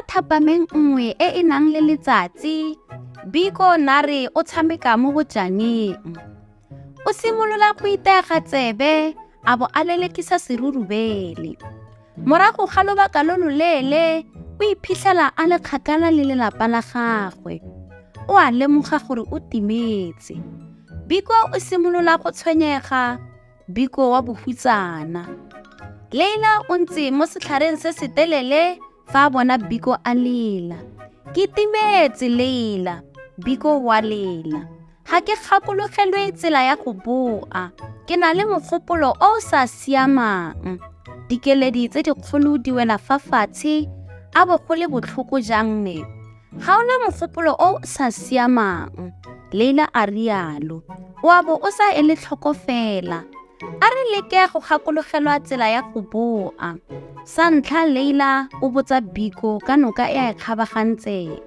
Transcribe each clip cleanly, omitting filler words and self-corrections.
thapameng nngwe e e nang le letsatsi, Biko nare o tshameka mo bojangeng. O simolola go itega tsebe, a bo a lelekisa serurubele. Morago ga lobaka lo loleele, o iphitlhela a le kgakala le lelapa la gagwe. O a lemoga gore o timetse. Biko o simolola go tshwenyega, Biko wa bohutsana. Leila o ntse mo setlhareng se se telele fa a bona Biko a lela. Ke timetse Leila, Biko wa lela. Ga ke gakologelwe tsela ya go boa. Ke na le mogopolo o o sa siamang. Dikeledi tse dikgolo di wela fa fatshe, a bo go le botlhoko jang ne. Ga ona mogopolo o o sa siamang, Leila a rialo. O a bo o sa ele tlhoko fela. A re leke go gakologelwa tsela ya go boa. Sa ntlha Leila o botsa Biko ka noka e a e kgabagantseng.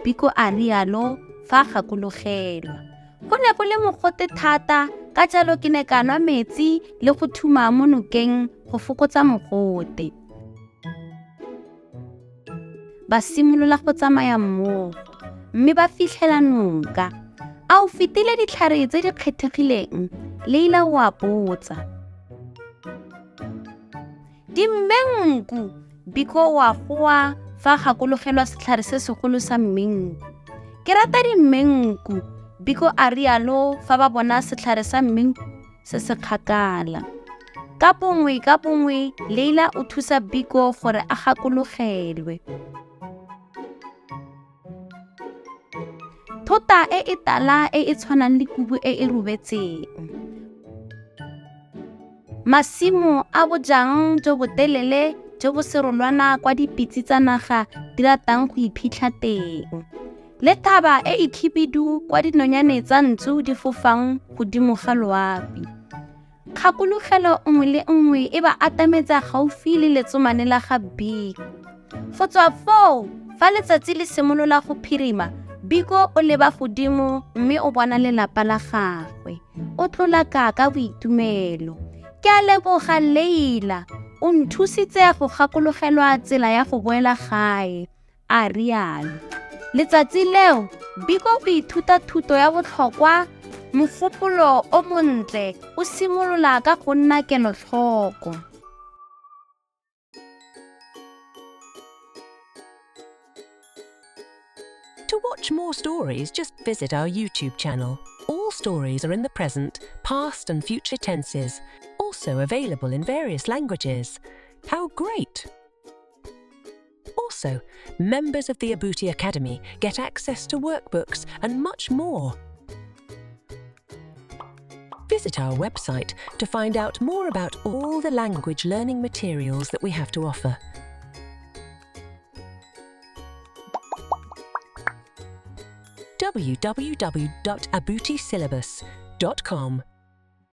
Biko a rialo fa gakologelwa. Go ne go le mogote thata, ka jalo ke ne ka nwa metsi le go thuma mo nokeng go fokotsa mogote. Ba simolola go tsamaya mmogo, mme ba fitlhela noka. A o fetile ditlhare tse di kgethegileng? Leila o a botsa. Dimmenku, Biko wa goa fa gakologelwa setlhare se segolo sa mmenku. Ke rata dimmenku, Biko a rialo fa ba bona setlhare sa mmenku se se kgakala. Ka bongwe, Leila o thusa Biko gore a gakologelwe. Thota e e tala e e tshwanang le kubu e e robetseng. Masimo a bojang jo bo telele jo bo serolwana kwa dipitse tsa naga di ratang go iphitlha teng. Le thaba e e khibidu kwa dinonyane tsa ntsu di fofang godimo ga loapi. Kgakologelo nngwe le nngwe e ba atametsa gaufi le letsomane la ga Biko. Go tswa foo, fa letsatsi le simolola go phirima, Biko o leba godimo mme o bona lelapa la gagwe. O tlolaka ka boitumelo. Ke a leboga Leila, o nthusitse go gakologelwa tsela ya go boela gae, a rialo. Letsatsi leo, Biko o ithuta thuto ya botlhokwa, mogopolo o montle o simolola ka go nna kelotlhoko. To watch more stories, just visit our YouTube channel. All stories are in the present, past and future tenses, also available in various languages. How great! Also, members of the Abuti Academy get access to workbooks and much more. Visit our website to find out more about all the language learning materials that we have to offer. www.abutisyllabus.com